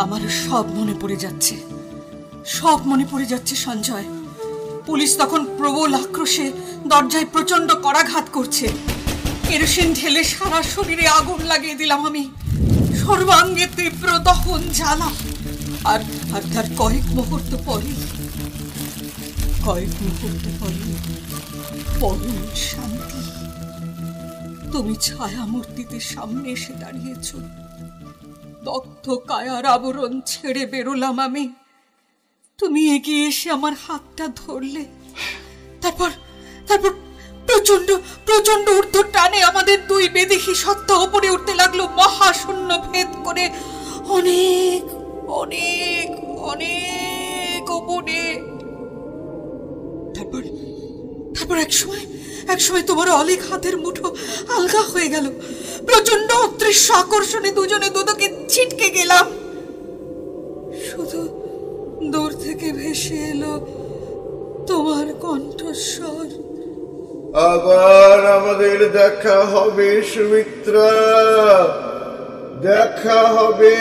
আমার সব মনে পড়ে যাচ্ছে সঞ্জয়। পুলিশ তখন প্রবল আক্রোশে দরজায় প্রচন্ড করাঘাত করছে। কেরোসিন ঢেলে সারা শরীরে আগুন লাগিয়ে দিলাম আমি। সর্বাঙ্গে তীব্র দহন জ্বালা। আর তার কয়েক মুহূর্ত পরে পরম শান্তি। তুমি ছায়ামূর্তিতে সামনে এসে দাঁড়িয়েছ। দগ্ধ কায়ার আবরণ ছেড়ে বেরোলাম আমি। তুমি এগিয়ে এসে আমার হাতটা ধরলে। তারপর প্রচন্ড ঊর্ধ্ব টানে আমাদের দুই বেদেহী সত্তা উপরে উঠতে লাগলো, মহাশূন্য ভেদ করে অনেক অনেক অনেক উপরে। তারপর এক সময় তোমার অলেখ হাতের মুঠো আলগা হয়ে গেল। প্রচন্ড অদৃশ্য আকর্ষণে দুজনে দুদকে ছিটকে গেলাম। শুধু দূর থেকে ভেসে এলো তোমার কণ্ঠস্বর। আবার আমাদের দেখা হবে সুমিত্রা, দেখা হবে।